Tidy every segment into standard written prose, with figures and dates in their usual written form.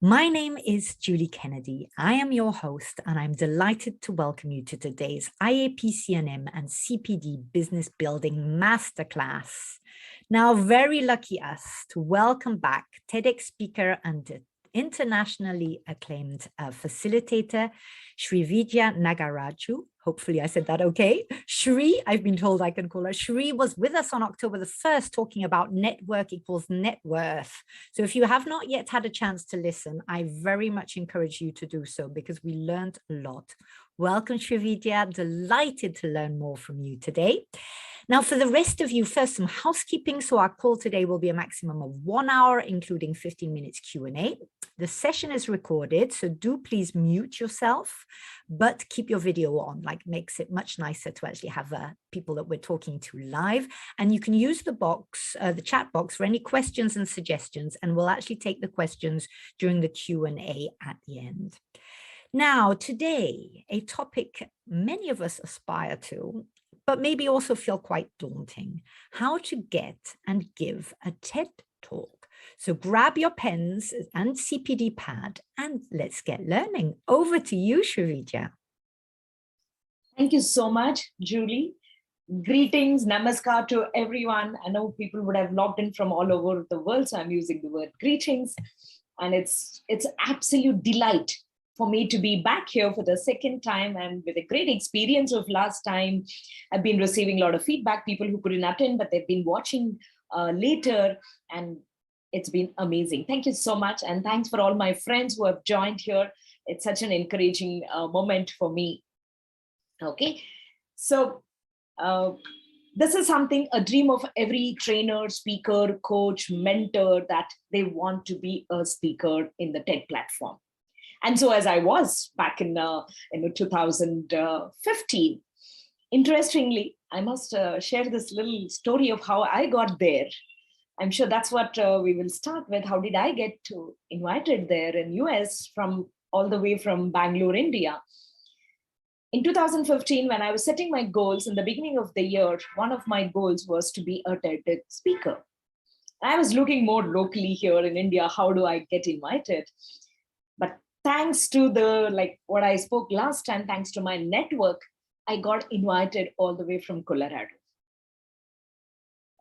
My name is Julie Kennedy. I am your host, and I'm delighted to welcome you to today's IAPC&M and CPD Business Building Masterclass. Now, very lucky us to welcome back TEDx speaker and internationally acclaimed facilitator, Srividya Nagaraju. Hopefully I said that okay. Shri, I've been told I can call her. Shri was with us on October the 1st talking about network equals net worth. So if you have not yet had a chance to listen, I very much encourage you to do so because we learned a lot. Welcome, Srividya. Delighted to learn more from you today. Now, for the rest of you, first, some housekeeping. So our call today will be a maximum of 1 hour, including 15 minutes Q&A. The session is recorded, so do please mute yourself, but keep your video on, like makes it much nicer to actually have people that we're talking to live. And you can use the box, the chat box for any questions and suggestions, and we'll actually take the questions during the Q&A at the end. Now, today, a topic many of us aspire to, but maybe also feel quite daunting: how to get and give a TED Talk. So grab your pens and CPD pad and let's get learning. Over to you, Srividya. Thank you so much, Julie. Greetings, namaskar to everyone. I know people would have logged in from all over the world, so I'm using the word greetings. And it's absolute delight for me to be back here for the second time and with a great experience of last time. I've been receiving a lot of feedback, people who couldn't attend, but they've been watching later, and it's been amazing. Thank you so much. And thanks for all my friends who have joined here. It's such an encouraging moment for me. Okay, so this is something, a dream of every trainer, speaker, coach, mentor, that they want to be a speaker in the TED platform. And so as I was back in 2015, interestingly, I must share this little story of how I got there. I'm sure that's what we will start with. How did I get invited there in US all the way from Bangalore, India? In 2015, when I was setting my goals in the beginning of the year, one of my goals was to be a TED speaker. I was looking more locally here in India. How do I get invited? But thanks to what I spoke last time, thanks to my network, I got invited all the way from Colorado.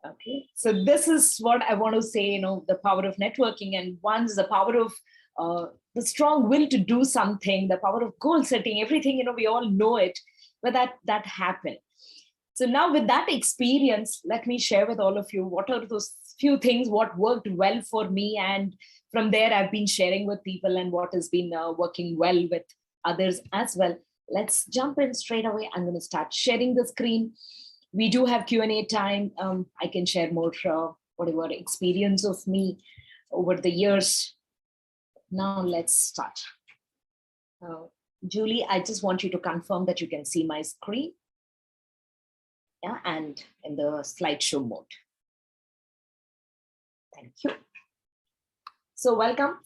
Okay, so this is what I want to say, the power of networking, and one's the power of the strong will to do something, the power of goal setting, everything, we all know it, but that happened. So now with that experience, let me share with all of you what are those few things, what worked well for me. And from there, I've been sharing with people and what has been working well with others as well. Let's jump in straight away. I'm going to start sharing the screen. We do have Q&A time. I can share more whatever experience of me over the years. Now let's start. Julie, I just want you to confirm that you can see my screen. Yeah, and in the slideshow mode. Thank you. So welcome.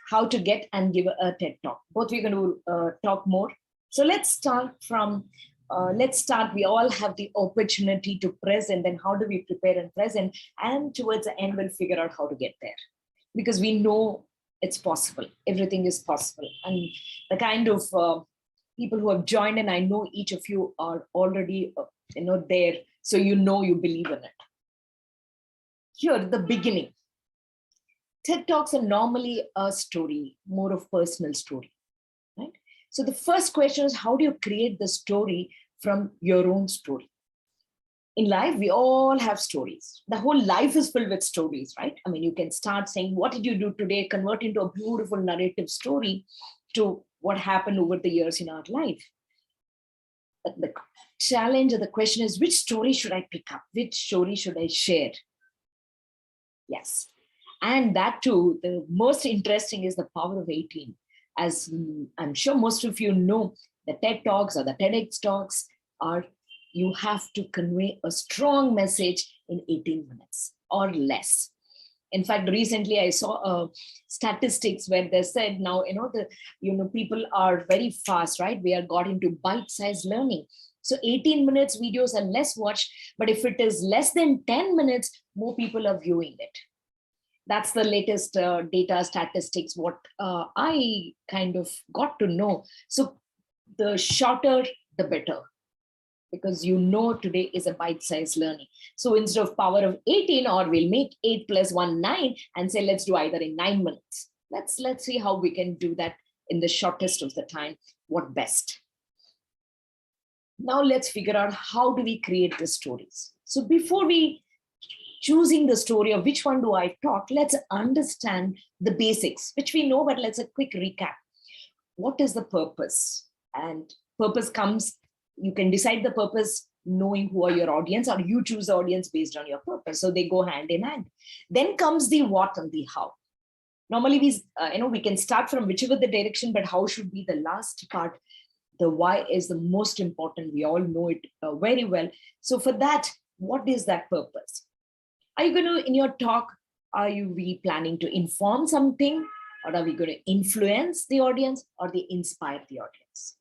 How to get and give a TED Talk. Both we're going to talk more. So let's start from, we all have the opportunity to present, and how do we prepare and present? And towards the end, we'll figure out how to get there. Because we know it's possible. Everything is possible. And the kind of people who have joined, and I know each of you are already there. So you believe in it. Here at the beginning, TED Talks are normally a story, more of personal story, right? So the first question is, how do you create the story from your own story? In life, we all have stories. The whole life is filled with stories, right? I mean, you can start saying, what did you do today? Convert into a beautiful narrative story to what happened over the years in our life. But the challenge or the question is, which story should I pick up? Which story should I share? Yes. And that too, the most interesting is the power of 18. As I'm sure most of you know, the TED Talks or the TEDx Talks are, you have to convey a strong message in 18 minutes or less. In fact, recently I saw statistics where they said now, people are very fast, right? We are got into bite-sized learning. So 18 minutes videos are less watched, but if it is less than 10 minutes, more people are viewing it. That's the latest data statistics, what I kind of got to know. So the shorter, the better, because today is a bite-sized learning. So instead of power of 18, or we'll make 8 plus 1, 9, and say, let's do either in 9 minutes. Let's see how we can do that in the shortest of the time, what best. Now let's figure out how do we create the stories. So before we choosing the story of which one do I talk, let's understand the basics, which we know, but let's a quick recap. What is the purpose? And purpose comes, you can decide the purpose knowing who are your audience, or you choose the audience based on your purpose. So they go hand in hand. Then comes the what and the how. Normally we can start from whichever the direction, but how should be the last part. The why is the most important. We all know it very well. So for that, what is that purpose? Are you going to, in your talk, are we planning to inform something, or are we going to influence the audience, or they inspire the audience?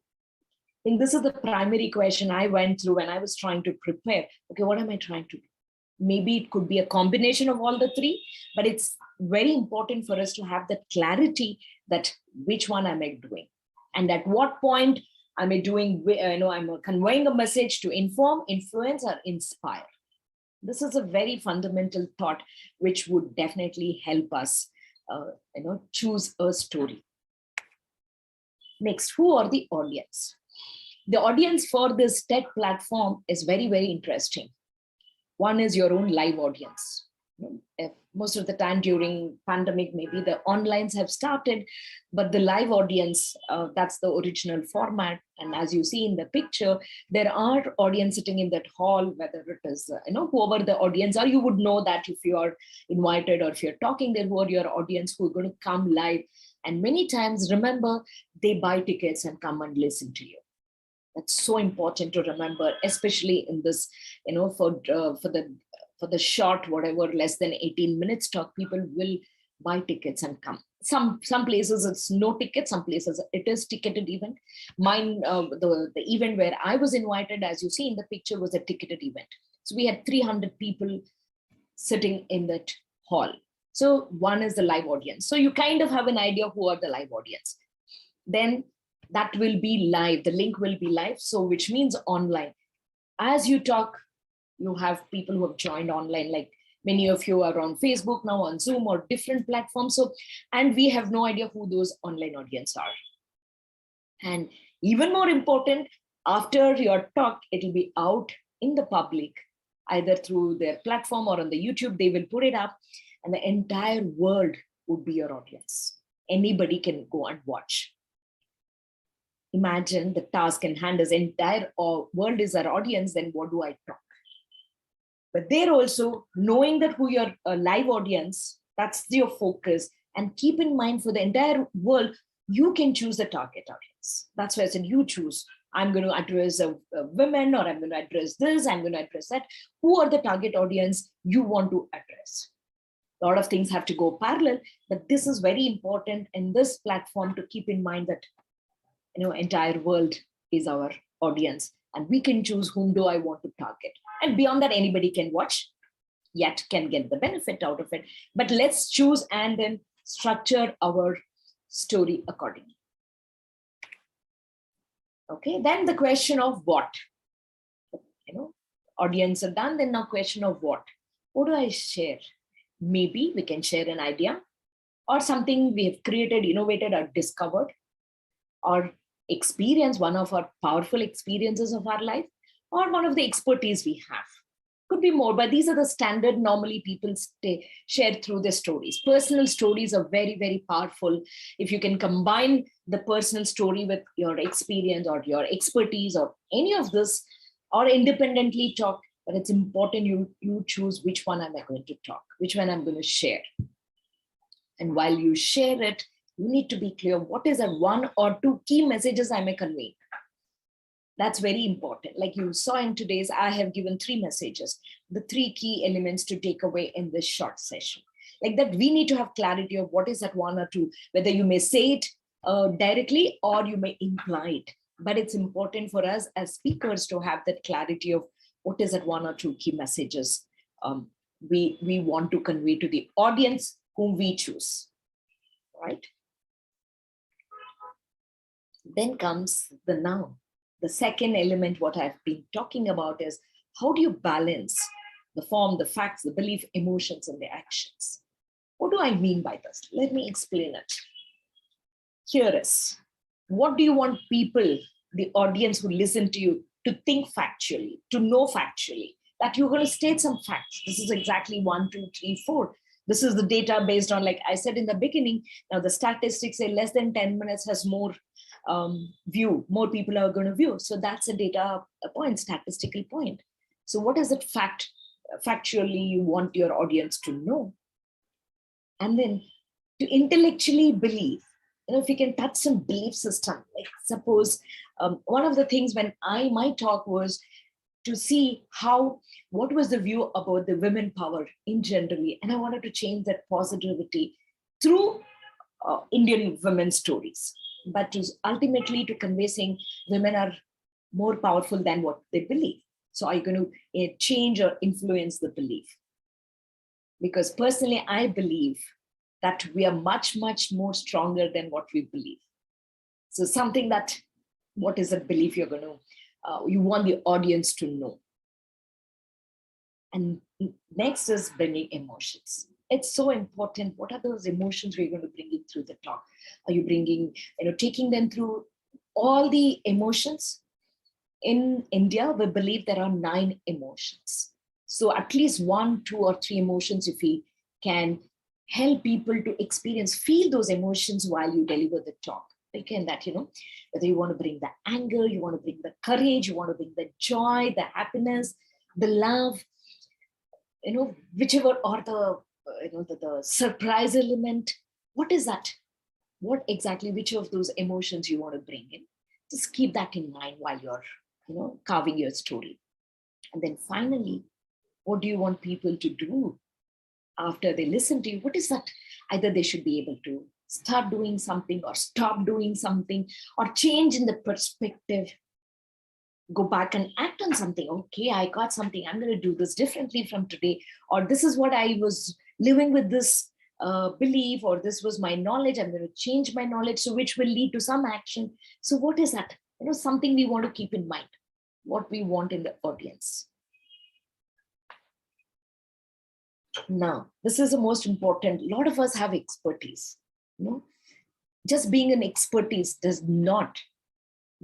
I think this is the primary question I went through when I was trying to prepare. Okay, what am I trying to do? Maybe it could be a combination of all the three, but it's very important for us to have that clarity that which one am I doing, and at what point am I doing, I'm conveying a message to inform, influence, or inspire. This is a very fundamental thought, which would definitely help us, choose a story. Next, who are the audience? The audience for this TED platform is very, very interesting. One is your own live audience. Most of the time during pandemic, maybe the onlines have started, but the live audience, that's the original format. And as you see in the picture, there are audience sitting in that hall, whether it is, whoever the audience are, you would know that if you are invited or if you're talking there, who are your audience who are going to come live. And many times, remember, they buy tickets and come and listen to you. That's so important to remember, especially in this, for the short, whatever, less than 18 minutes talk, people will buy tickets and come. Some places it's no ticket, some places it is ticketed event. Mine, the event where I was invited, as you see in the picture, was a ticketed event. So we had 300 people sitting in that hall. So one is the live audience. So you kind of have an idea who are the live audience. Then that will be live. The link will be live. So which means online. As you talk, you have people who have joined online, like many of you are on Facebook now, on Zoom or different platforms. So, and we have no idea who those online audience are. And even more important, after your talk, it'll be out in the public, either through their platform or on the YouTube, they will put it up, and the entire world would be your audience. Anybody can go and watch. Imagine the task in hand is entire world is our audience, then what do I talk? But they're also knowing that who your live audience, that's your focus. And keep in mind, for the entire world, you can choose the target audience. That's why I said you choose. I'm going to address women, or I'm going to address this, I'm going to address that. Who are the target audience you want to address? A lot of things have to go parallel, but this is very important in this platform to keep in mind that, entire world is our audience, and we can choose whom do I want to target. And beyond that, anybody can watch, yet can get the benefit out of it. But let's choose and then structure our story accordingly. Okay, then the question of what, audience are done. Then now question of what do I share? Maybe we can share an idea or something we have created, innovated, or discovered, or experience, one of our powerful experiences of our life, or one of the expertise we have. Could be more, but these are the standard normally people share through their stories. Personal stories are very, very powerful. If you can combine the personal story with your experience or your expertise or any of this, or independently talk, but it's important you choose which one am I going to talk, which one I'm going to share. And while you share it, you need to be clear what is that one or two key messages I may convey. That's very important. Like you saw in today's, I have given 3 messages, the 3 key elements to take away in this short session. Like that, we need to have clarity of what is that 1 or 2, whether you may say it directly or you may imply it. But it's important for us as speakers to have that clarity of what is that 1 or 2 key messages we want to convey to the audience whom we choose, right? Then comes the now. The second element, what I've been talking about, is how do you balance the form, the facts, the belief, emotions, and the actions? What do I mean by this? Let me explain it. Here is, what do you want people, the audience who listen to you, to think factually, to know factually, that you're going to state some facts. This is exactly 1, 2, 3, 4. This is the data based on, like I said in the beginning, now the statistics say less than 10 minutes has more view, more people are going to view. So that's a data point, statistical point. So what is it factually you want your audience to know? And then to intellectually believe, if you can touch some belief system, like suppose one of the things when my talk was to see what was the view about the women power in generally, and I wanted to change that positivity through Indian women's stories, but ultimately to convey saying women are more powerful than what they believe. So are you going to change or influence the belief? Because personally, I believe that we are much, much more stronger than what we believe. So something that, what is a belief you're going to, you want the audience to know. And next is bringing emotions. It's so important. What are those emotions we're going to bring in through the talk? Are you bringing, taking them through all the emotions? In India, we believe there are 9 emotions. So at least 1, 2, or 3 emotions, if we can help people to experience, feel those emotions while you deliver the talk. Again, that, whether you want to bring the anger, you want to bring the courage, you want to bring the joy, the happiness, the love, whichever, or the surprise element. What is that? What exactly, which of those emotions you want to bring in? Just keep that in mind while you're, carving your story. And then finally, what do you want people to do after they listen to you? What is that? Either they should be able to start doing something, or stop doing something, or change in the perspective, go back and act on something. Okay, I got something, I'm going to do this differently from today, or this is what I was living with, this belief, or this was my knowledge, I'm going to change my knowledge, so which will lead to some action. So what is that? Something we want to keep in mind, what we want in the audience. Now, this is the most important. A lot of us have expertise. Just being an expertise does not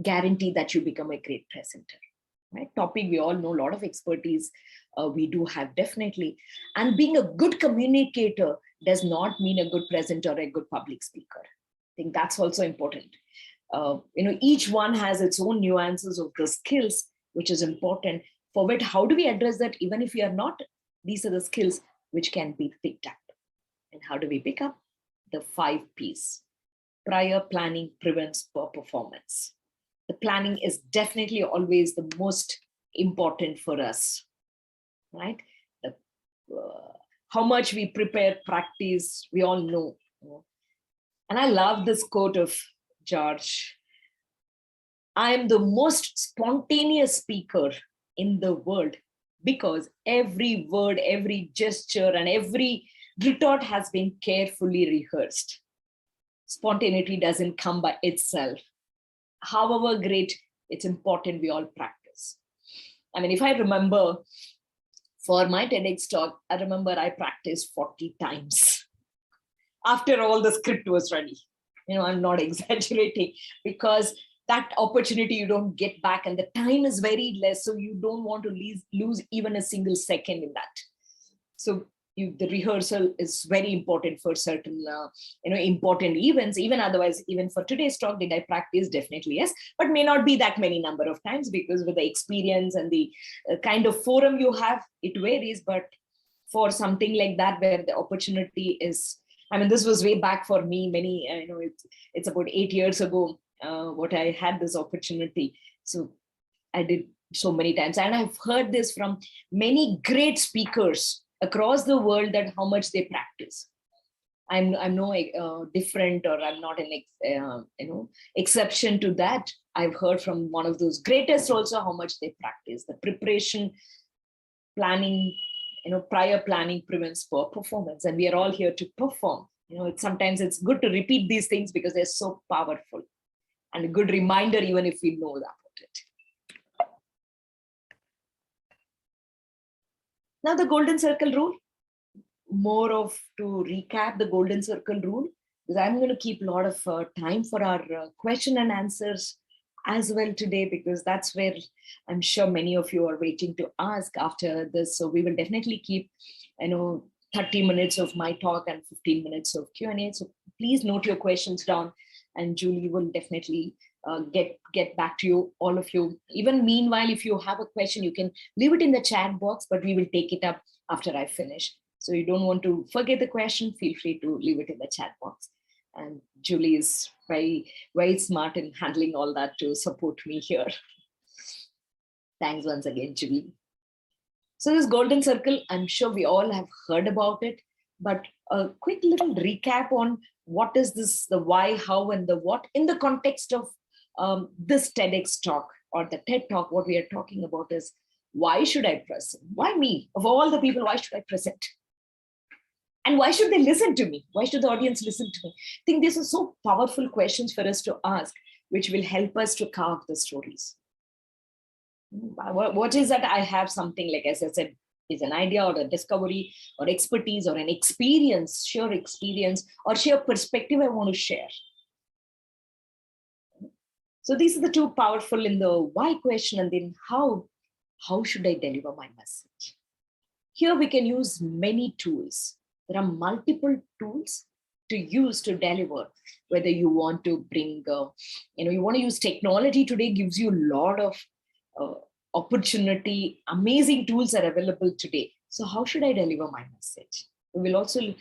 guarantee that you become a great presenter. Right? Topic, we all know, a lot of expertise we do have, definitely. And being a good communicator does not mean a good presenter or a good public speaker. I think that's also important. Each one has its own nuances of the skills, which is important. For which, how do we address that? Even if we are not, these are the skills which can be picked up. And how do we pick up? The 5 P's. Prior planning prevents poor performance. The planning is definitely always the most important for us, right? How much we prepare, practice, we all know. And I love this quote of George. I am the most spontaneous speaker in the world because every word, every gesture, and every retort has been carefully rehearsed. Spontaneity doesn't come by itself. However great, it's important we all practice. I mean, if I remember for my TEDx talk, I remember I practiced 40 times after all the script was ready. I'm not exaggerating, because that opportunity you don't get back, and the time is very less. So you don't want to lose even a single second in that. So the rehearsal is very important for certain, important events. Even otherwise, even for today's talk, did I practice? Definitely yes, but may not be that many number of times, because with the experience and the kind of forum you have, it varies. But for something like that, where the opportunity is, I mean, this was way back for me, it's about 8 years ago, what I had this opportunity. So I did so many times, and I've heard this from many great speakers across the world, that how much they practice. I'm no different, or I'm not an exception to that. I've heard from one of those greatest also how much they practice, the preparation, planning, prior planning prevents poor performance, and we are all here to perform. Sometimes it's good to repeat these things because they're so powerful, and a good reminder even if we know about it. Now the golden circle rule, to recap the golden circle rule, because I'm going to keep a lot of time for our question and answers as well today, because that's where I'm sure many of you are waiting to ask after this. So we will definitely keep, 30 minutes of my talk and 15 minutes of Q&A. So please note your questions down, and Julie will definitely get back to you, all of you. Even meanwhile, if you have a question, you can leave it in the chat box, but we will take it up after I finish. So you don't want to forget the question, feel free to leave it in the chat box. And Julie is very, very smart in handling all that to support me here. Thanks once again, Julie. So this golden circle, I'm sure we all have heard about it, but a quick little recap on what is this, the why, how, and the what in the context of this TEDx talk or the TED talk. What we are talking about is, why should I present? Why me? Of all the people, why should I present? And why should they listen to me? Why should the audience listen to me? I think these are so powerful questions for us to ask, which will help us to carve the stories. What is that I have something, like as I said, is an idea or a discovery or expertise or an experience, sheer experience or sheer perspective I want to share. So these are the two powerful in the why question, and then how should I deliver my message? Here we can use many tools. There are multiple tools to use to deliver, whether you want to bring, you want to use technology today, gives you a lot of opportunity. Amazing tools are available today. So how should I deliver my message? We will also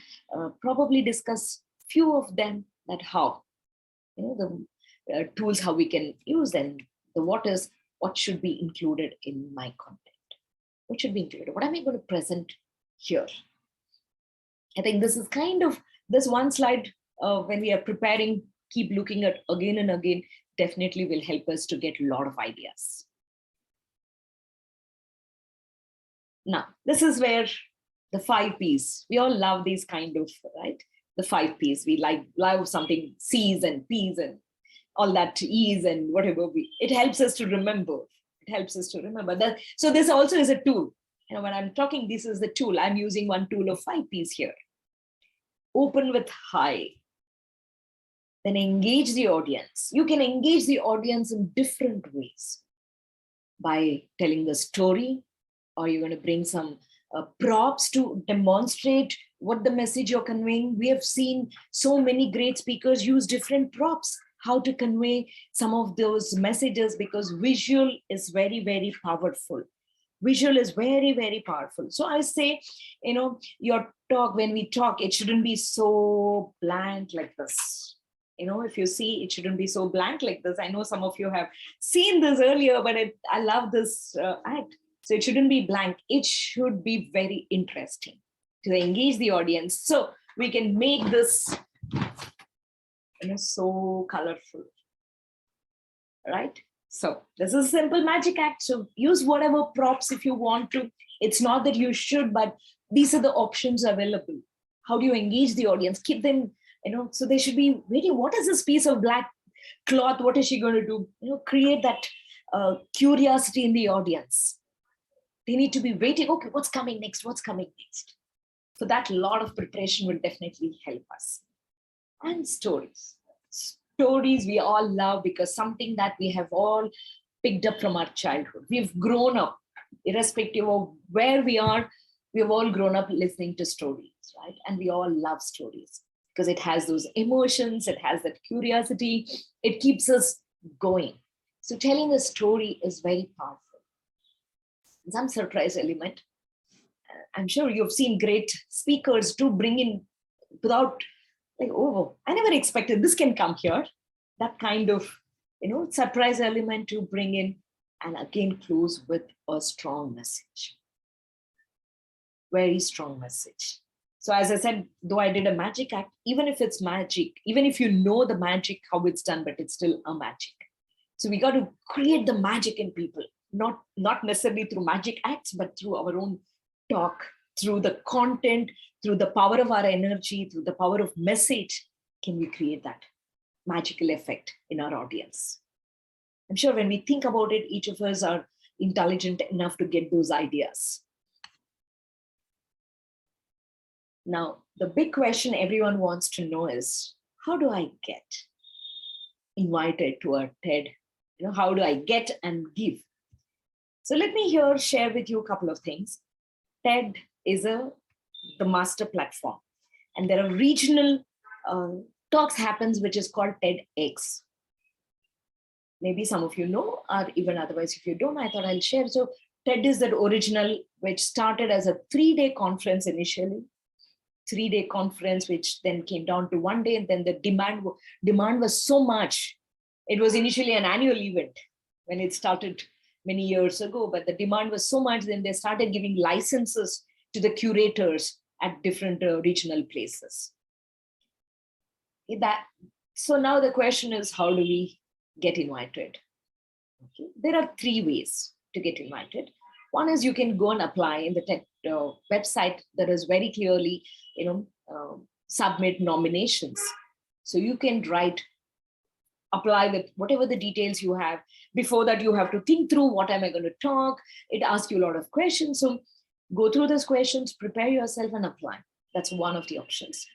probably discuss few of them, that how, the tools, how we can use them, the what should be included in my content, what should be included, what am I going to present here? I think this is kind of, this one slide, when we are preparing, keep looking at again and again, definitely will help us to get a lot of ideas. Now, this is where the 5 Ps, we all love these kind of, right? The 5 Ps, we love something, Cs and Ps and all that, E's and whatever, it helps us to remember. It helps us to remember that. So this also is a tool. When I'm talking, this is the tool. I'm using one tool of 5 Ps here. Open with high. Then engage the audience. You can engage the audience in different ways. By telling the story, or you're going to bring some props to demonstrate what the message you're conveying. We have seen so many great speakers use different props, how to convey some of those messages, because visual is very, very powerful. Visual is very, very powerful. So I say, your talk, when we talk, it shouldn't be so blank like this. If you see, it shouldn't be so blank like this. I know some of you have seen this earlier, but I love this act. So it shouldn't be blank. It should be very interesting to engage the audience. So we can make this so colorful, right? So this is a simple magic act. So use whatever props if you want to. It's not that you should, but these are the options available. How do you engage the audience? Keep them, so they should be waiting. What is this piece of black cloth? What is she going to do? Create that curiosity in the audience. They need to be waiting. Okay, what's coming next? What's coming next? So that, a lot of preparation will definitely help us. And stories. Stories we all love, because something that we have all picked up from our childhood. We've grown up, irrespective of where we are, we've all grown up listening to stories, right? And we all love stories because it has those emotions, it has that curiosity, it keeps us going. So telling a story is very powerful. Some surprise element. I'm sure you've seen great speakers to bring in without, like, oh, I never expected this can come here. That kind of, surprise element to bring in, and again close with a strong message. Very strong message. So as I said, though I did a magic act, even if it's magic, even if you know the magic, how it's done, but it's still a magic. So we got to create the magic in people, not necessarily through magic acts, but through our own talk, through the content, through the power of our energy, through the power of message, can we create that magical effect in our audience? I'm sure when we think about it, each of us are intelligent enough to get those ideas. Now, the big question everyone wants to know is, how do I get invited to a TED? How do I get and give? So let me here share with you a couple of things. TED is the master platform, and there are regional talks happens, which is called TEDx. Maybe some of you know, or even otherwise, if you don't, I thought I'll share. So TED is that original, which started as a 3-day conference initially, 3-day conference, which then came down to 1 day, and then the demand was so much. It was initially an annual event when it started many years ago, but the demand was so much, then they started giving licenses to the curators at different regional places. So now the question is, how do we get invited? Okay. There are 3 ways to get invited. One is you can go and apply in the TED website. That is very clearly, submit nominations. So you can apply with whatever the details you have. Before that, you have to think through, what am I going to talk? It asks you a lot of questions. So go through those questions, prepare yourself and apply. That's one of the options.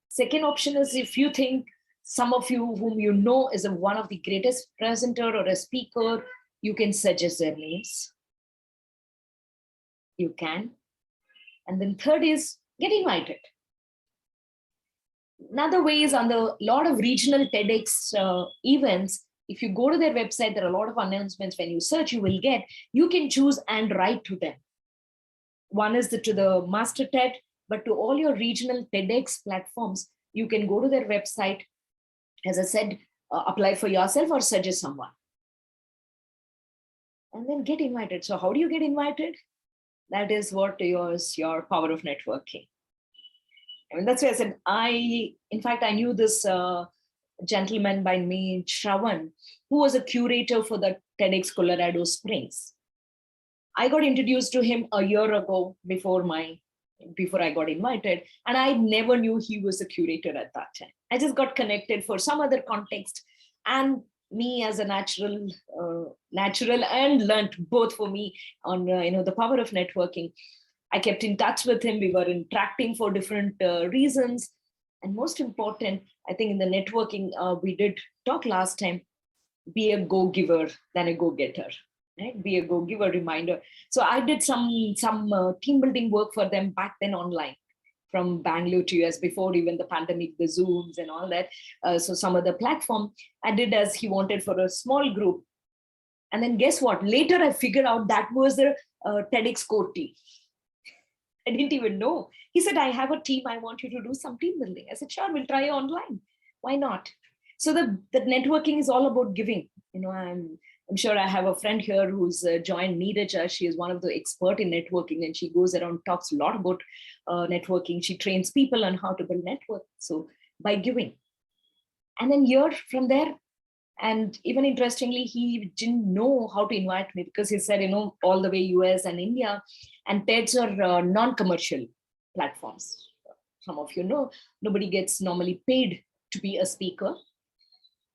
Second option is, if you think some of you whom you know is one of the greatest presenter or a speaker, you can suggest their names. You can. And then third is get invited. Another way is on the lot of regional TEDx events. If you go to their website, there are a lot of announcements. When you search, you can choose and write to them. One is to the Master TED, but to all your regional TEDx platforms, you can go to their website. As I said, apply for yourself or suggest someone. And then get invited. So how do you get invited? That is what your power of networking. I mean, that's why I said, in fact, I knew this gentleman by name Shravan, who was a curator for the TEDx Colorado Springs. I got introduced to him a year ago before I got invited, and I never knew he was a curator at that time. I just got connected for some other context, and me as a natural and learned both for me on the power of networking. I kept in touch with him. We were interacting for different reasons, and most important, I think in the networking, we did talk last time, be a go-giver than a go-getter. Right? Be a go-giver reminder. So I did some team building work for them back then online, from Bangalore to US, before even the pandemic, the Zooms and all that. So some of the platform I did as he wanted for a small group. And then guess what? Later I figured out that was the TEDx core team. I didn't even know. He said, I have a team. I want you to do some team building. I said, sure, we'll try online. Why not? So the networking is all about giving. I'm sure I have a friend here who's joined Neeraja. She is one of the expert in networking, and she goes around, talks a lot about networking. She trains people on how to build network. So by giving. And then from there, and even interestingly, he didn't know how to invite me, because he said, all the way US and India, and TEDs are non-commercial platforms. Some of you know, nobody gets normally paid to be a speaker.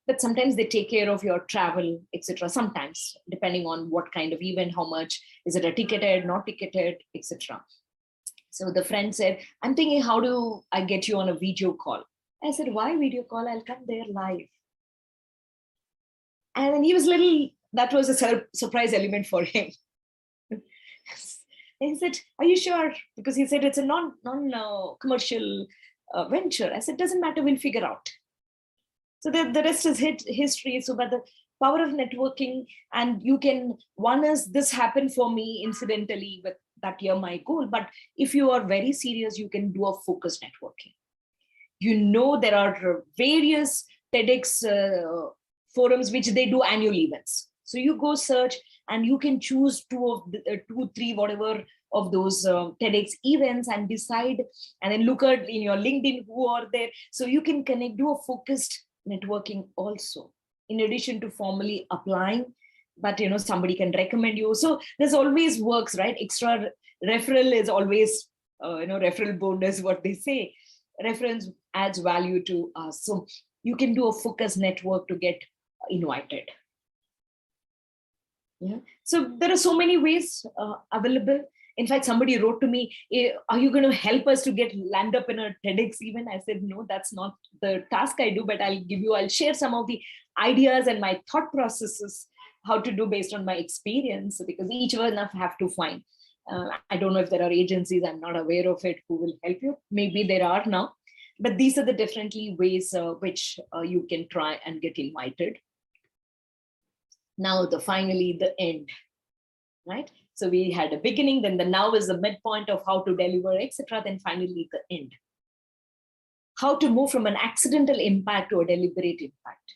But sometimes they take care of your travel, etc. Sometimes, depending on what kind of event, how much, is it a ticketed, not ticketed, etc. So the friend said, I'm thinking, how do I get you on a video call? I said, why video call? I'll come there live. And then he was that was a surprise element for him. And he said, are you sure? Because he said, it's a non-commercial venture. I said, doesn't matter, we'll figure out. So the rest is history. So, but the power of networking, and one is, this happened for me incidentally with that year, my goal. But if you are very serious, you can do a focused networking. There are various TEDx forums which they do annual events. So you go search and you can choose 2, 3, whatever of those TEDx events and decide, and then look at in your LinkedIn who are there. So you can connect, do a focused networking also, in addition to formally applying, but somebody can recommend you. So there's always works, right? Extra referral is always, referral bonus, what they say. Reference adds value to us. So you can do a focus network to get invited. Yeah. So there are so many ways available. In fact, somebody wrote to me, are you going to help us to land up in a TEDx event? I said, no, that's not the task I do, but I'll share some of the ideas and my thought processes, how to do based on my experience, because each one have to find. I don't know if there are agencies, I'm not aware of it, who will help you. Maybe there are now, but these are the differently ways which you can try and get invited. Now, finally, the end, right? So we had a beginning, then the now is the midpoint of how to deliver, etc. Then finally the end. How to move from an accidental impact to a deliberate impact.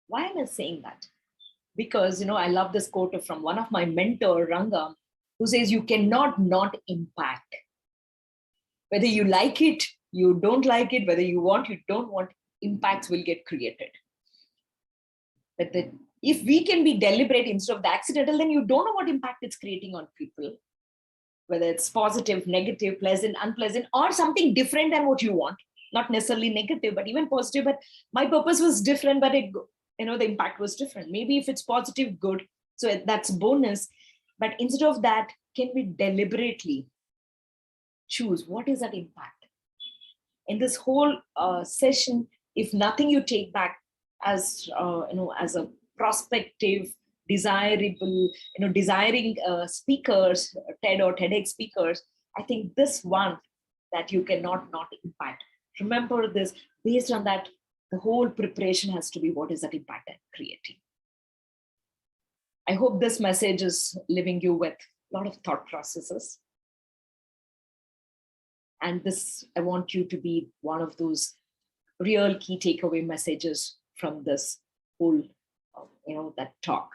Why am I saying that? Because, I love this quote from one of my mentor, Ranga, who says, you cannot not impact. Whether you like it, you don't like it, whether you want, you don't want, impacts will get created. But if we can be deliberate instead of the accidental, then you don't know what impact it's creating on people, whether it's positive, negative, pleasant, unpleasant, or something different than what you want. Not necessarily negative, but even positive. But my purpose was different, but the impact was different. Maybe if it's positive, good. So that's bonus. But instead of that, can we deliberately choose what is that impact? In this whole session, if nothing you take back as as a prospective, desirable, desiring speakers, TED or TEDx speakers, I think this one that you cannot not impact. Remember this, based on that, the whole preparation has to be what is that impact I'm creating. I hope this message is leaving you with a lot of thought processes. And this, I want you to be one of those real key takeaway messages from this whole, that talk.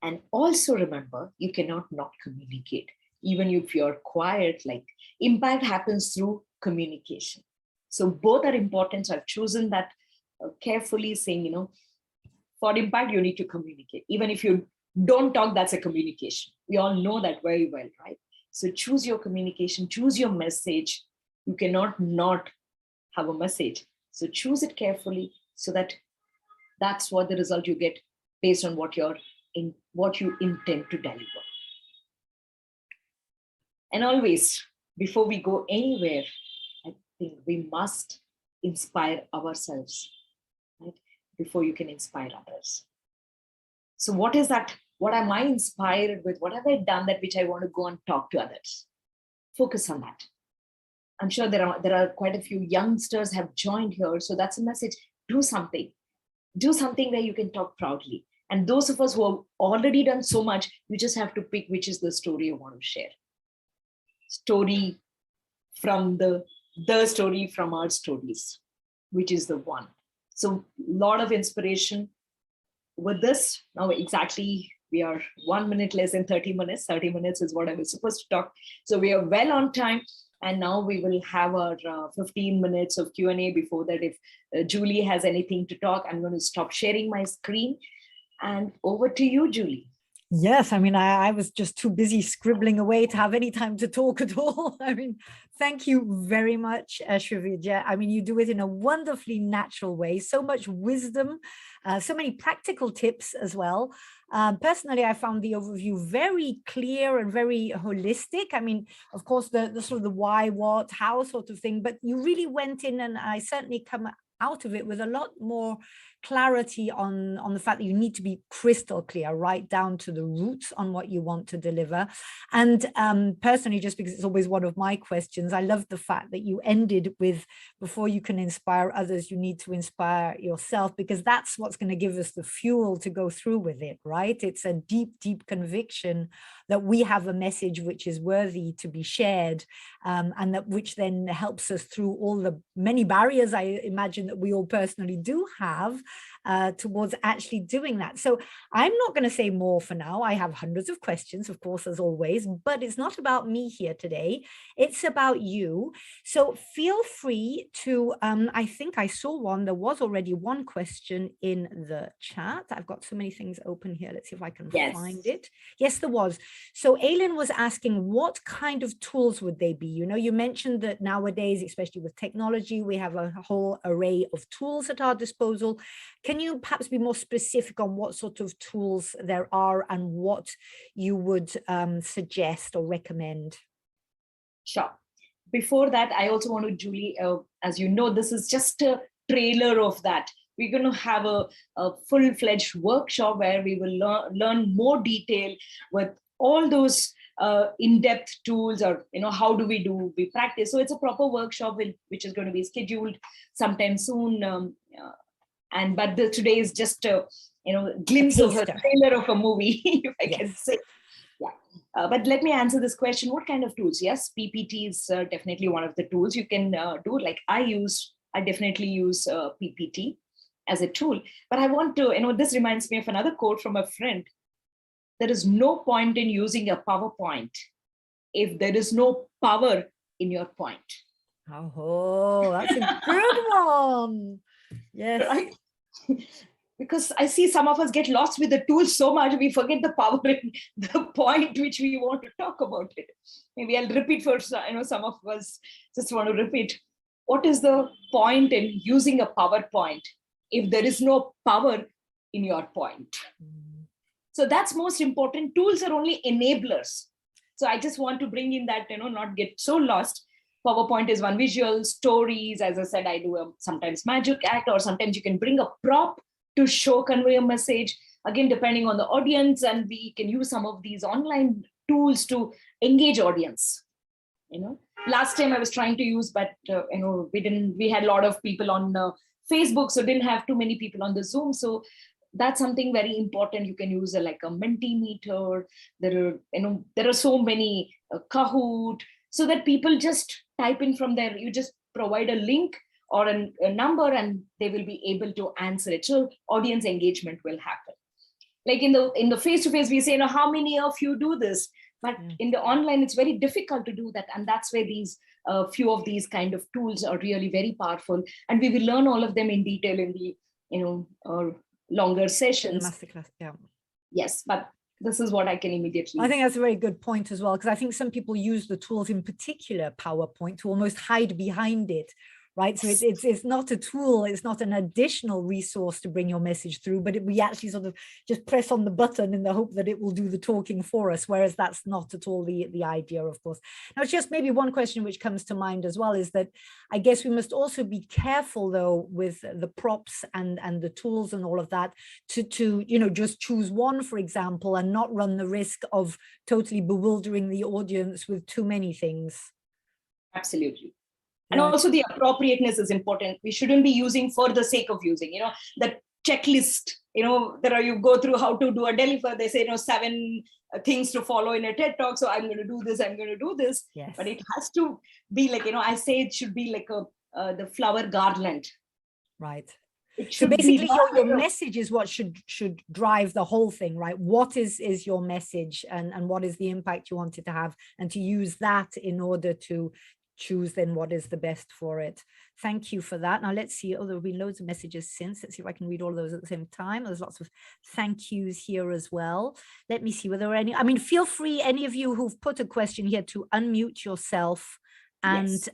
And also remember, you cannot not communicate. Even if you're quiet, like impact happens through communication. So both are important. So I've chosen that carefully, saying, for impact, you need to communicate. Even if you don't talk, that's a communication. We all know that very well, right? So choose your communication, choose your message. You cannot not have a message. So choose it carefully so that that's what the result you get based on what you intend to deliver. And always, before we go anywhere, I think we must inspire ourselves, right? Before you can inspire others. So what is that? What am I inspired with? What have I done that which I want to go and talk to others? Focus on that. I'm sure there are quite a few youngsters have joined here. So that's a message. Do something. Do something where you can talk proudly. And those of us who have already done so much, you just have to pick which is the story you want to share. Story from the story from our stories, which is the one. So a lot of inspiration with this. Now exactly, we are 1 minute less than 30 minutes. 30 minutes is what I was supposed to talk. So we are well on time. And now we will have our 15 minutes of Q&A. Before that, if Julie has anything to talk, I'm going to stop sharing my screen. And over to you, Julie. Yes, I mean, I was just too busy scribbling away to have any time to talk at all. I mean, thank you very much, Srividya. I mean, you do it in a wonderfully natural way, so much wisdom, so many practical tips as well. Personally, I found the overview very clear and very holistic. I mean, of course, the sort of the why, what, how sort of thing, but you really went in, and I certainly come out of it with a lot more clarity on the fact that you need to be crystal clear, right down to the roots on what you want to deliver. And personally, just because it's always one of my questions, I love the fact that you ended with, before you can inspire others, you need to inspire yourself, because that's what's going to give us the fuel to go through with it, right? It's a deep, deep conviction that we have a message which is worthy to be shared, and that which then helps us through all the many barriers I imagine that we all personally do have towards actually doing that. So I'm not going to say more for now. I have hundreds of questions, of course, as always, but it's not about me here today. It's about you. So feel free to, I think I saw one, there was already one question in the chat. I've got so many things open here. Let's see if I can find it. Yes, there was. So Aileen was asking, what kind of tools would they be? You know, you mentioned that nowadays, especially with technology, we have a whole array of tools at our disposal. Can you perhaps be more specific on what sort of tools there are and what you would suggest or recommend? Sure. Before that, I also want to, Julie, as you know, this is just a trailer of that. We're going to have a full-fledged workshop where we will learn more detail with all those in-depth tools, or, you know, how do we practice. So it's a proper workshop which is going to be scheduled sometime soon. But today is just a, you know, glimpse of a trailer of a movie, if I can say. Yeah. But let me answer this question. What kind of tools? Yes, PPT is definitely one of the tools you can do. Like I definitely use PPT as a tool. But I want to, you know, this reminds me of another quote from a friend. There is no point in using a PowerPoint if there is no power in your point. Oh, that's a good one. Yes. Right? Because I see some of us get lost with the tools so much, we forget the power in the point which we want to talk about it. Maybe I'll repeat first. I know some of us just want to repeat. What is the point in using a PowerPoint if there is no power in your point? So that's most important. Tools are only enablers. So I just want to bring in that, you know, not get so lost. PowerPoint is one visual, stories. As I said, I do sometimes magic act, or sometimes you can bring a prop to convey a message, again, depending on the audience. And we can use some of these online tools to engage audience. You know, last time I was trying to use, but you know, we had a lot of people on Facebook, so didn't have too many people on the Zoom. So that's something very important. You can use like a Mentimeter. There are so many Kahoot, so that people just type in from there. You just provide a link or a number, and they will be able to answer it. So audience engagement will happen. Like in the face-to-face, we say, you know, how many of you do this? But in the online, it's very difficult to do that. And that's where these few of these kind of tools are really very powerful. And we will learn all of them in detail in the, you know, longer sessions. Masterclass, yeah. Yes, but this is what I can immediately. I think that's a very good point as well, because I think some people use the tools, in particular PowerPoint, to almost hide behind it. Right. So it's not a tool, it's not an additional resource to bring your message through, but we actually sort of just press on the button in the hope that it will do the talking for us, whereas that's not at all the idea, of course. Now, it's just maybe one question which comes to mind as well is that I guess we must also be careful, though, with the props and the tools and all of that to you know, just choose one, for example, and not run the risk of totally bewildering the audience with too many things. Absolutely. And also the appropriateness is important. We shouldn't be using for the sake of using, you know, the checklist, you know, you go through how to do a deliver. They say, you know, 7 things to follow in a TED talk. So I'm going to do this, I'm going to do this. Yes. But it has to be like, you know, I say it should be like the flower garland. Right. So basically your message is what should drive the whole thing, right? What is your message, and what is the impact you want it to have, and to use that in order to choose then what is the best for it. Thank you for that. Now let's see. Oh, there have been loads of messages since. Let's see if I can read all of those at the same time. There's lots of thank yous here as well. Let me see whether there are any. I mean, feel free, any of you who've put a question here, to unmute yourself and yes.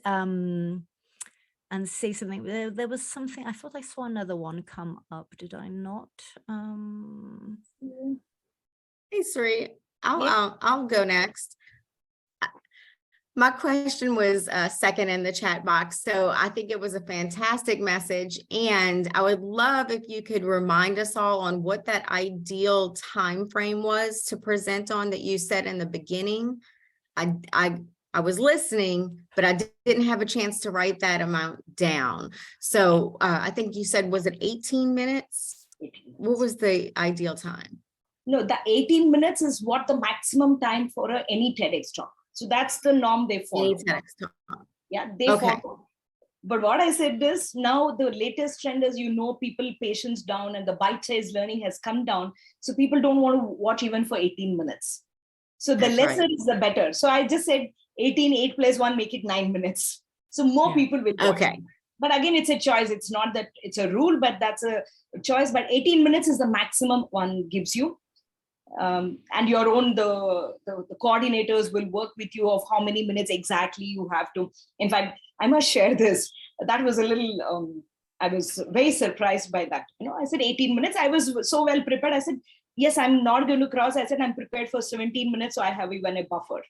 And say something. There was something. I thought I saw another one come up. Did I not? Hey, Sri. I'll go next. My question was second in the chat box. So I think it was a fantastic message. And I would love if you could remind us all on what that ideal time frame was to present on that you said in the beginning. I was listening, but I didn't have a chance to write that amount down. So I think you said, was it 18 minutes? 18 minutes. What was the ideal time? No, the 18 minutes is what the maximum time for any TEDx talk. So that's the norm they follow. Yeah, they follow. But what I said is, now the latest trend is, you know, people patience down and the bite-sized learning has come down. So people don't want to watch even for 18 minutes. So the lesser is the better. So I just said 18, 8 plus 1, make it 9 minutes. So more people will watch. Okay. But again, it's a choice. It's not that it's a rule, but that's a choice. But 18 minutes is the maximum one gives you. And your own, the coordinators will work with you of how many minutes exactly you have to. In fact, I must share this. That was a little, I was very surprised by that. I said 18 minutes. I was so well prepared. I said, yes, I'm not going to cross. I said, I'm prepared for 17 minutes. So I have even a buffer.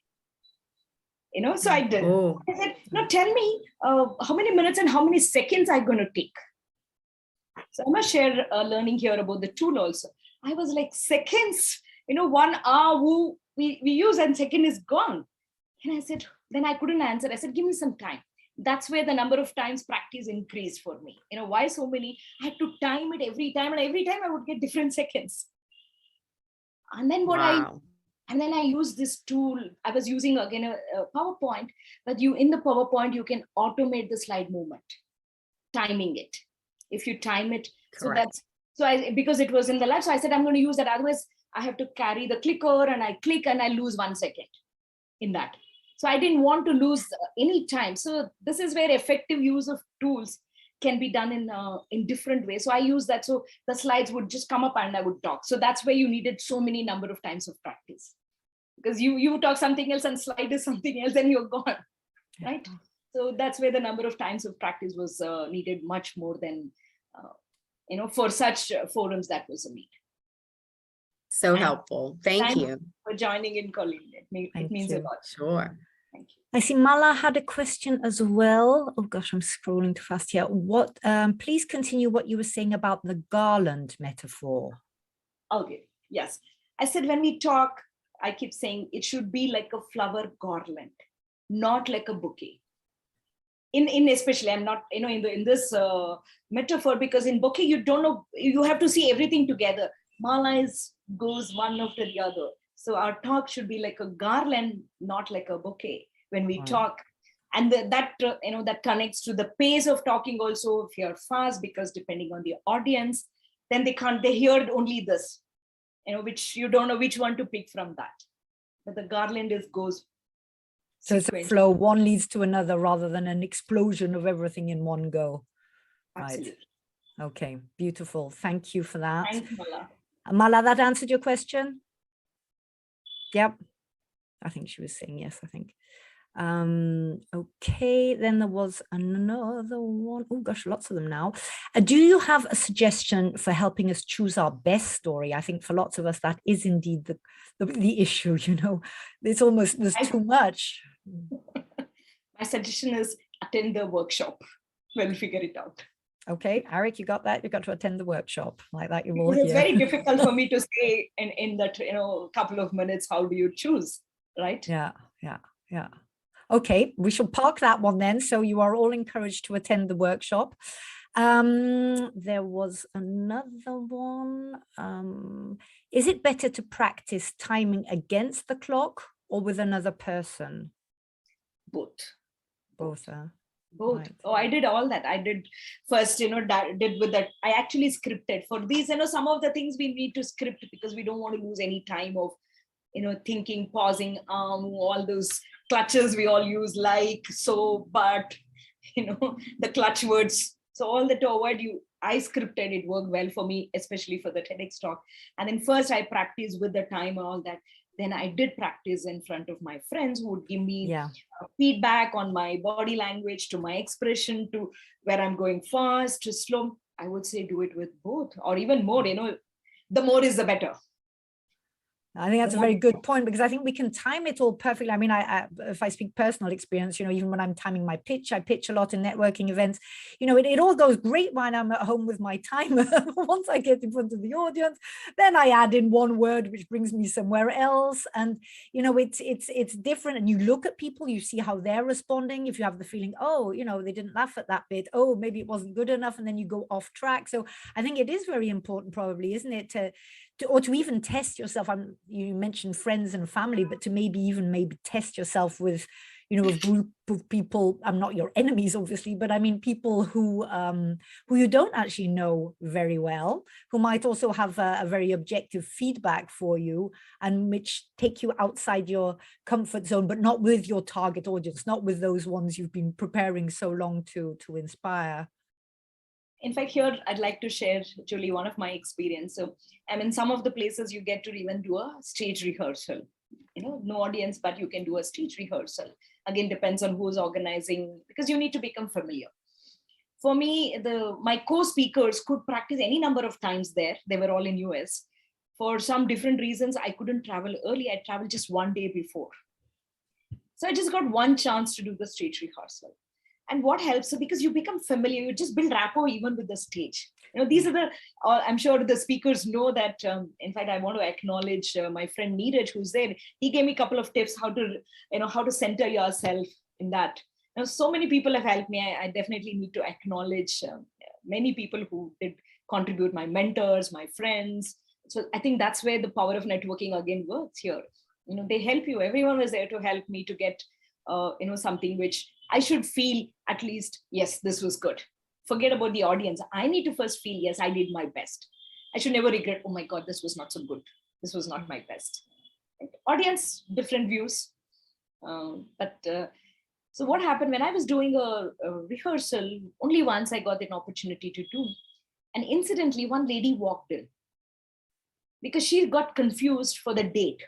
So I did. Oh. I said, no, tell me how many minutes and how many seconds I'm going to take. So I must share learning here about the tool also. I was like, seconds, 1 hour we use and second is gone. And I said, then I couldn't answer. I said, give me some time. That's where the number of times practice increased for me. Why so many? I had to time it every time, and every time I would get different seconds. And then I used this tool. I was using again a PowerPoint, but in the PowerPoint, you can automate the slide movement, timing it. If you time it, correct. Because it was in the lab, so I said, I'm going to use that. Otherwise, I have to carry the clicker and I click and I lose 1 second in that. So I didn't want to lose any time. So this is where effective use of tools can be done in different ways. So I use that. So the slides would just come up and I would talk. So that's where you needed so many number of times of practice, because you talk something else and slide is something else and you're gone, right? So that's where the number of times of practice was needed much more than, for such forums that was a need. So helpful. Thank you for joining in, Colleen. It means a lot. Sure. Thank you. I see Mala had a question as well. Oh gosh, I'm scrolling too fast here. Please continue what you were saying about the garland metaphor. Okay. Yes. I said, when we talk, I keep saying it should be like a flower garland, not like a bouquet. In especially, I'm not, in this metaphor, because in bouquet, you don't know, you have to see everything together. Mala goes one after the other. So our talk should be like a garland, not like a bouquet when we talk. And that connects to the pace of talking also. If you're fast, because depending on the audience, then they hear only this, which you don't know which one to pick from that. But the garland goes. So it's a flow, one leads to another rather than an explosion of everything in one go. Absolutely. Right. Okay, beautiful. Thank you for that. Thanks, Mala. Mala, that answered your question? Yep. I think she was saying yes, I think. Okay, then there was another one. Oh gosh, lots of them now. Do you have a suggestion for helping us choose our best story? I think for lots of us, that is indeed the issue, It's almost, there's too much. My suggestion is attend the workshop. We'll figure it out. Okay, Eric, you got that? You got to attend the workshop like that. You will hear. It's very difficult for me to say in that couple of minutes. How do you choose, right? Yeah. Okay, we shall park that one then. So you are all encouraged to attend the workshop. There was another one. Is it better to practice timing against the clock or with another person? Both. Both. Both. Right. Oh, I did all that. I did first, did with that. I actually scripted for these, some of the things we need to script because we don't want to lose any time of, thinking, pausing, all those clutches we all use, like, so, but, the clutch words. So all that to avoid I scripted, it worked well for me, especially for the TEDx talk. And then first I practiced with the time and all that. Then I did practice in front of my friends who would give me feedback on my body language, to my expression, to where I'm going fast, to slow. I would say do it with both, or even more, the more is the better. I think that's a very good point, because I think we can time it all perfectly. I mean, if I speak personal experience, even when I'm timing my pitch, I pitch a lot in networking events, it all goes great when I'm at home with my timer. Once I get in front of the audience, then I add in one word, which brings me somewhere else. And, it's different. And you look at people, you see how they're responding. If you have the feeling, oh, they didn't laugh at that bit. Oh, maybe it wasn't good enough. And then you go off track. So I think it is very important, probably, isn't it, to even test yourself. You mentioned friends and family, but to maybe test yourself with, a group of people. I'm not your enemies, obviously, but I mean people who you don't actually know very well, who might also have a very objective feedback for you, and which take you outside your comfort zone, but not with your target audience, not with those ones you've been preparing so long to inspire. In fact, here I'd like to share, Julie, one of my experience. So I mean, some of the places you get to even do a stage rehearsal, no audience, but you can do a stage rehearsal. Again, depends on who's organizing, because you need to become familiar. For me, my co-speakers could practice any number of times there. They were all in US. For some different reasons, I couldn't travel early. I traveled just one day before. So I just got one chance to do the stage rehearsal. And what helps, so because you become familiar, you just build rapport even with the stage. These are I'm sure the speakers know that. In fact, I want to acknowledge my friend Neeraj, who's there. He gave me a couple of tips how to center yourself in that. So many people have helped me. I definitely need to acknowledge many people who did contribute, my mentors, my friends. So I think that's where the power of networking again works here. They help you. Everyone was there to help me to get, something which I should feel at least, yes, this was good. Forget about the audience. I need to first feel, yes, I did my best. I should never regret, oh my God, this was not so good. This was not my best. Audience, different views. So what happened when I was doing a rehearsal, only once I got an opportunity to do. And incidentally, one lady walked in because she got confused for the date.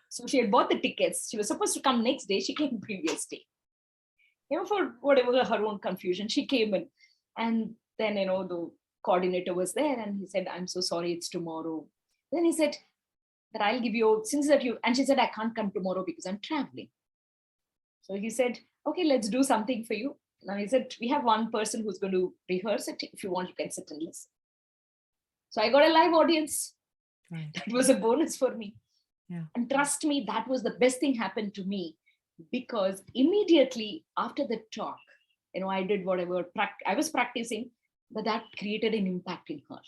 So she had bought the tickets. She was supposed to come next day. She came previous day. For whatever her own confusion, she came in. And then, the coordinator was there and he said, I'm so sorry, it's tomorrow. Then he said that I'll give you, and she said, I can't come tomorrow because I'm traveling. So he said, okay, let's do something for you. Now he said, we have one person who's going to rehearse it. If you want, you can sit and listen. So I got a live audience. Right. That was a bonus for me. Yeah. And trust me, that was the best thing happened to me, because immediately after the talk, I did whatever I was practicing, but that created an impact in her.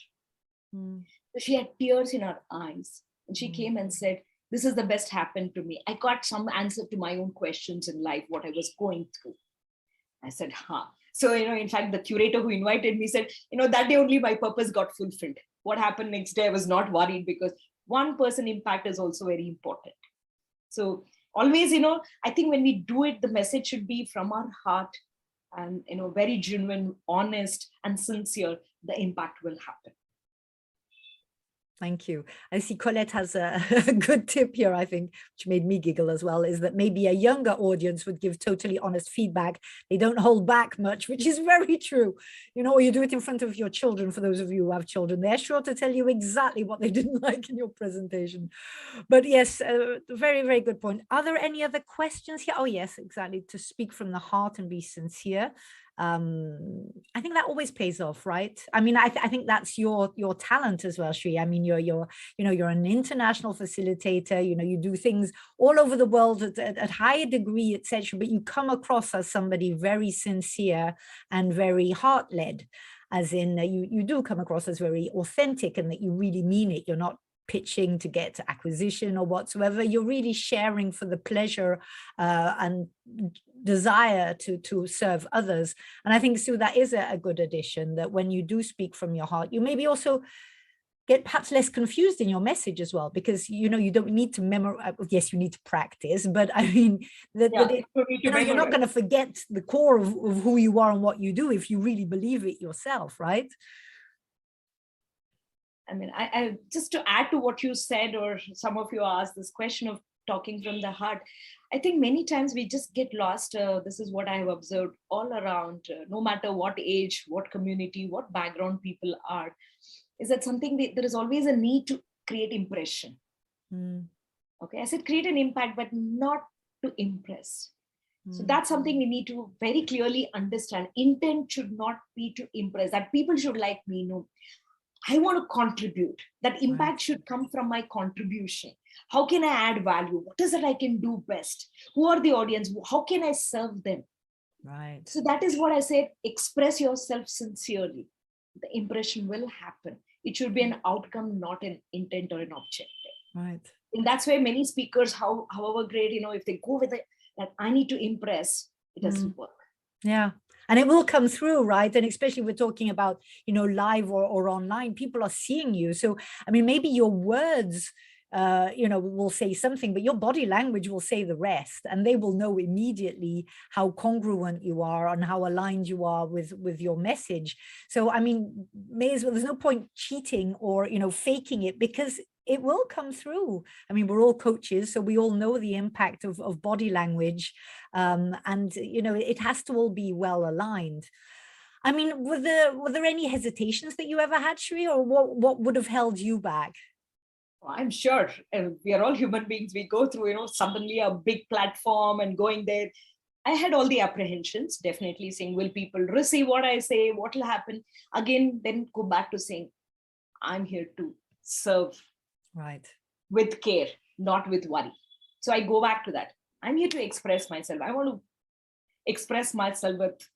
So she had tears in her eyes and she came and said, this is the best happened to me. I got some answer to my own questions in life, what I was going through. I said, huh. So, in fact, the curator who invited me said, that day only my purpose got fulfilled. What happened next day, I was not worried, because one person impact is also very important. So always, I think when we do it, the message should be from our heart and, very genuine, honest and sincere, the impact will happen. Thank you. I see Colette has a good tip here, I think, which made me giggle as well, is that maybe a younger audience would give totally honest feedback. They don't hold back much, which is very true. Or you do it in front of your children. For those of you who have children, they're sure to tell you exactly what they didn't like in your presentation. But yes, very, very good point. Are there any other questions here? Oh, yes, exactly. To speak from the heart and be sincere. I think that always pays off, right? I mean, I think that's your talent as well, Sri. I mean, you're an international facilitator. You do things all over the world at higher degree, etc. But you come across as somebody very sincere and very heart-led, as in you do come across as very authentic, and that you really mean it. You're not pitching to get acquisition or whatsoever. You're really sharing for the pleasure and desire to serve others. And I think, Sue, that is a good addition, that when you do speak from your heart, you maybe also get perhaps less confused in your message as well, because you don't need to memorize. Yes, you need to practice, but I mean you're not going to forget the core of who you are and what you do if you really believe it yourself, right? I mean, I just to add to what you said, or some of you asked this question of talking from the heart, I think many times we just get lost. This is what I have observed all around, no matter what age, what community, what background people are, is that something there is always a need to create impression. Okay, I said create an impact, but not to impress. So that's something we need to very clearly understand. Intent should not be to impress, that people should like me. No, I want to contribute. That impact should come from my contribution. How can I add value? What is it I can do best? Who are the audience? How can I serve them? Right. So that is what I said, express yourself sincerely. The impression will happen. It should be an outcome, not an intent or an objective. Right. And that's where many speakers, however great, if they go with it, that I need to impress, it doesn't work. Yeah. And it will come through, right? And especially we're talking about, live or online, people are seeing you. So, I mean, maybe your words will say something, but your body language will say the rest, and they will know immediately how congruent you are and how aligned you are with your message. So, I mean, may as well, there's no point cheating or, faking it, because it will come through. I mean, we're all coaches, so we all know the impact of body language. And, it has to all be well aligned. I mean, were there any hesitations that you ever had, Shri, or what would have held you back? I'm sure we are all human beings. We go through, suddenly a big platform and going there. I had all the apprehensions, definitely saying, will people receive what I say? What will happen? Again, then go back to saying, I'm here to serve. Right. With care, not with worry. So I go back to that. I'm here to express myself. I want to express myself with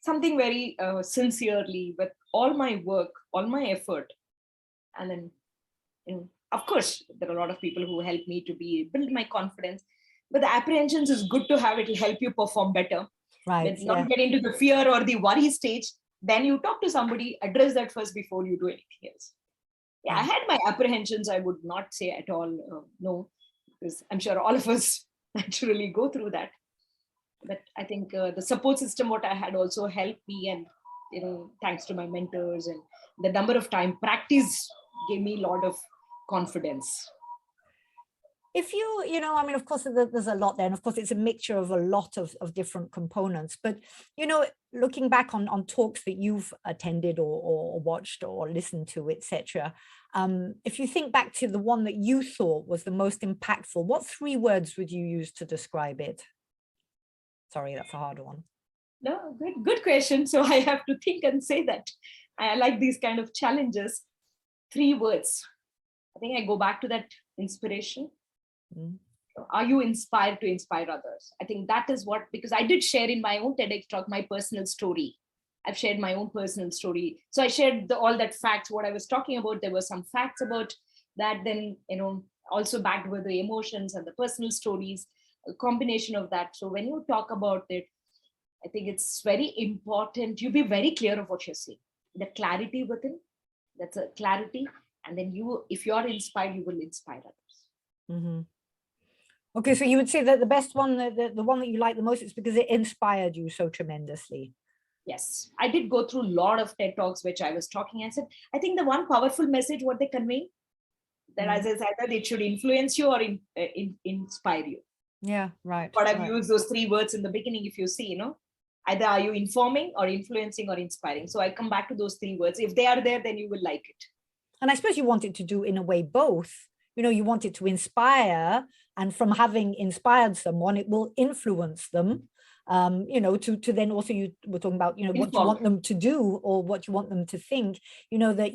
something very sincerely, with all my work, all my effort. And then, of course, there are a lot of people who help me to build my confidence. But the apprehensions is good to have. It will help you perform better. Right. Let's not get into the fear or the worry stage. Then you talk to somebody, address that first before you do anything else. Yeah, I had my apprehensions. I would not say at all no, because I'm sure all of us naturally go through that. But I think the support system, what I had, also helped me, and thanks to my mentors and the number of time practice gave me a lot of confidence. If I mean, of course, there's a lot there. And of course, it's a mixture of a lot of different components. But, looking back on talks that you've attended or watched or listened to, etc., if you think back to the one that you thought was the most impactful, what 3 words would you use to describe it? Sorry, that's a hard one. No, good question. So I have to think and say that. I like these kind of challenges. 3 words. I think I go back to that inspiration. Are you inspired to inspire others? I think that is what, because I did share in my own TEDx talk my personal story. I've shared my own personal story. So I shared all that facts, what I was talking about. There were some facts about that. Then, also backed with the emotions and the personal stories, a combination of that. So when you talk about it, I think it's very important. You be very clear of what you're saying. The clarity within, that's a clarity. And then if you're inspired, you will inspire others. Mm-hmm. Okay, so you would say that the best one, the one that you like the most, is because it inspired you so tremendously. Yes, I did go through a lot of TED Talks, which I was talking. I said, I think the one powerful message, what they convey, that as I said, that it should influence you or inspire you. Yeah, right. But I've used those 3 words in the beginning. If you see, either are you informing or influencing or inspiring. So I come back to those 3 words. If they are there, then you will like it. And I suppose you want it to do, in a way, both. You want it to inspire, and from having inspired someone, it will influence them, to then also, you were talking about, what you want them to do or what you want them to think, that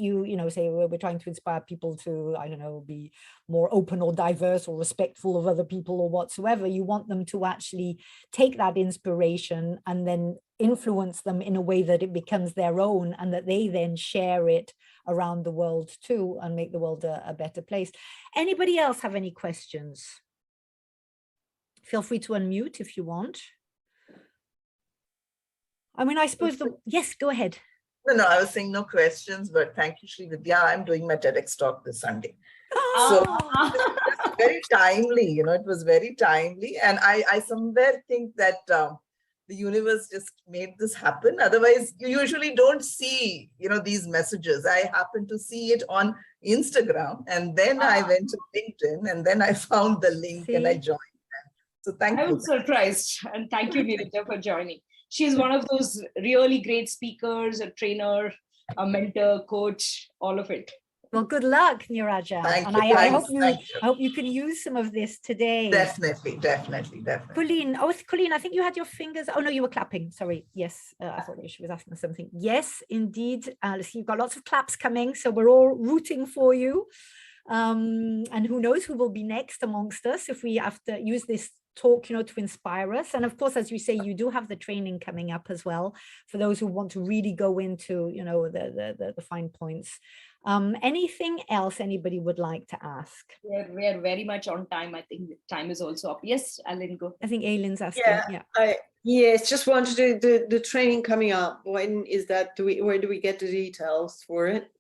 say, we're trying to inspire people to, I don't know, be more open or diverse or respectful of other people or whatsoever. You want them to actually take that inspiration and then influence them in a way that it becomes their own, and that they then share it around the world too, and make the world a better place. Anybody else have any questions? Feel free to unmute if you want. I mean, I suppose yes, go ahead. No, I was saying no questions, but thank you, Srividya. I'm doing my TEDx talk this Sunday. So it's very timely, it was very timely. And I somewhere think that the universe just made this happen. Otherwise, you usually don't see, these messages. I happened to see it on Instagram, and then I went to LinkedIn, and then I found the link and I joined. So thank you. I was surprised, and thank you, Nirita, for joining. She's one of those really great speakers, a trainer, a mentor, coach, all of it. Well, good luck, Niraja. Thank you. I hope you can use some of this today. Definitely. Colleen, Colleen, I think you had your fingers. Oh, no, you were clapping. Sorry. Yes, I thought she was asking something. Yes, indeed. You've got lots of claps coming, so we're all rooting for you. And who knows who will be next amongst us if we have to use this talk, to inspire us. And of course, as you say, you do have the training coming up as well for those who want to really go into, the fine points. Anything else anybody would like to ask? We are very much on time. I think time is also up. Yes, Alan, go. I think Ailen's asking. Yes, just wanted to do the training coming up. When is that? Where do we get the details for it?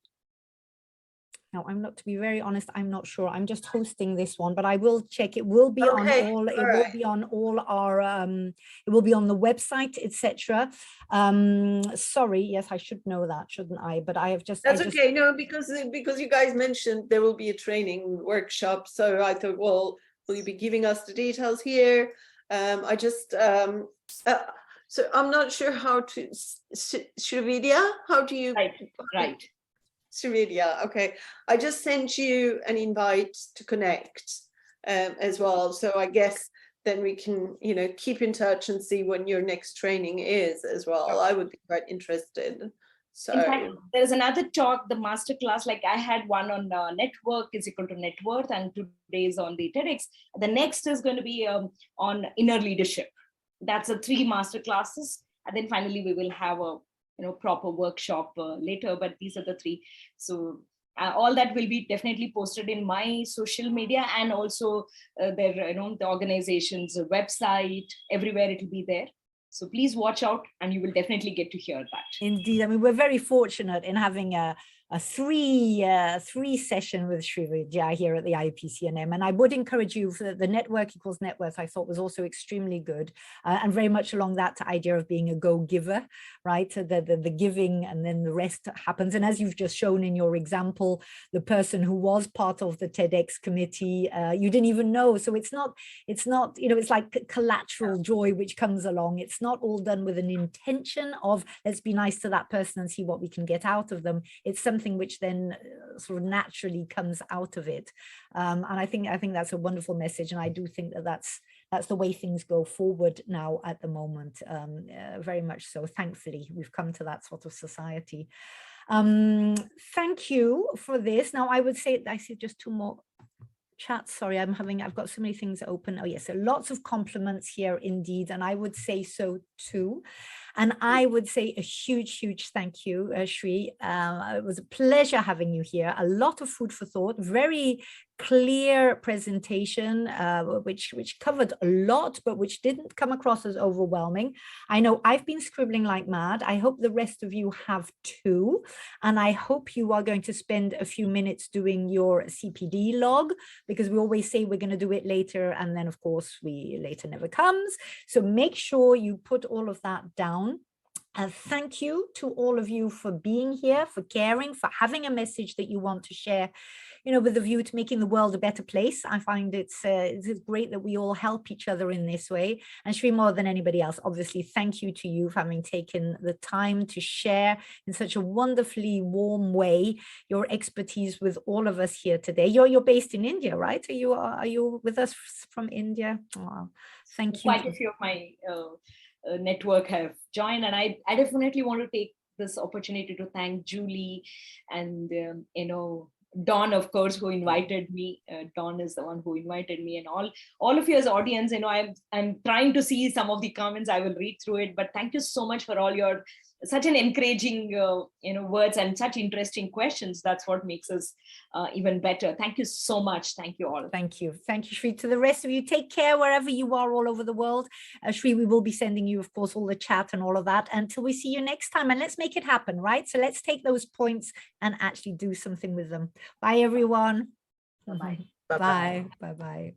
Now, to be very honest, I'm not sure. I'm just hosting this one, but I will check. It will be on all. It will be on all our. It will be on the website, etc. Sorry, yes, I should know that, shouldn't I? But I have just. That's okay. No, because you guys mentioned there will be a training workshop, so I thought, well, will you be giving us the details here? I just. So I'm not sure how to. Srividya, how do you? Right. Srividya, okay. I just sent you an invite to connect as well. So I guess then we can, keep in touch and see when your next training is as well. I would be quite interested. So in fact, there's another talk, the masterclass, like I had one on network is equal to net worth, and today's on the TEDx. The next is going to be on inner leadership. That's a 3 masterclasses. And then finally, we will have a proper workshop later, but these are the 3. So all that will be definitely posted in my social media, and also the organization's website, everywhere it will be there. So please watch out, and you will definitely get to hear that. Indeed. I mean, we're very fortunate in having a 3 session with Srividya here at the IAPC&M, and I would encourage you for the network equals net worth. I thought was also extremely good, and very much along that idea of being a go-giver, right? The giving, and then the rest happens. And as you've just shown in your example, the person who was part of the TEDx committee, you didn't even know. So it's not it's like collateral joy which comes along. It's not all done with an intention of let's be nice to that person and see what we can get out of them. It's something which then sort of naturally comes out of it, and I think that's a wonderful message, and I do think that's the way things go forward now at the moment, very much so. Thankfully, we've come to that sort of society. Thank you for this. Now, I would say I see just 2 more chats. Sorry, I've got so many things open. Oh yes, so lots of compliments here indeed, and I would say so too. And I would say a huge thank you, Sri. It was a pleasure having you here. A lot of food for thought, very clear presentation, which covered a lot, but which didn't come across as overwhelming. I know I've been scribbling like mad. I hope the rest of you have too. And I hope you are going to spend a few minutes doing your CPD log, because we always say we're going to do it later, and then of course later never comes. So make sure you put all of that down. Thank you to all of you for being here, for caring, for having a message that you want to share, with a view to making the world a better place. I find it's great that we all help each other in this way. And Sri, more than anybody else, obviously, thank you to you for having taken the time to share in such a wonderfully warm way your expertise with all of us here today. You're based in India, right? Are you with us from India? Oh, thank you. Quite a few of my network have joined, and I definitely want to take this opportunity to thank Julie and Dawn, of course, who invited me. Dawn is the one who invited me, and all of you as audience. I'm trying to see some of the comments. I will read through it, but thank you so much for all your such an encouraging words and such interesting questions. That's what makes us even better. Thank you so much. Thank you all. Thank you, Sri. To the rest of you, take care wherever you are all over the world. Sri, we will be sending you, of course, all the chat and all of that until we see you next time, and let's make it happen, right? So let's take those points and actually do something with them. Bye everyone. Bye-bye. Bye. Bye-bye.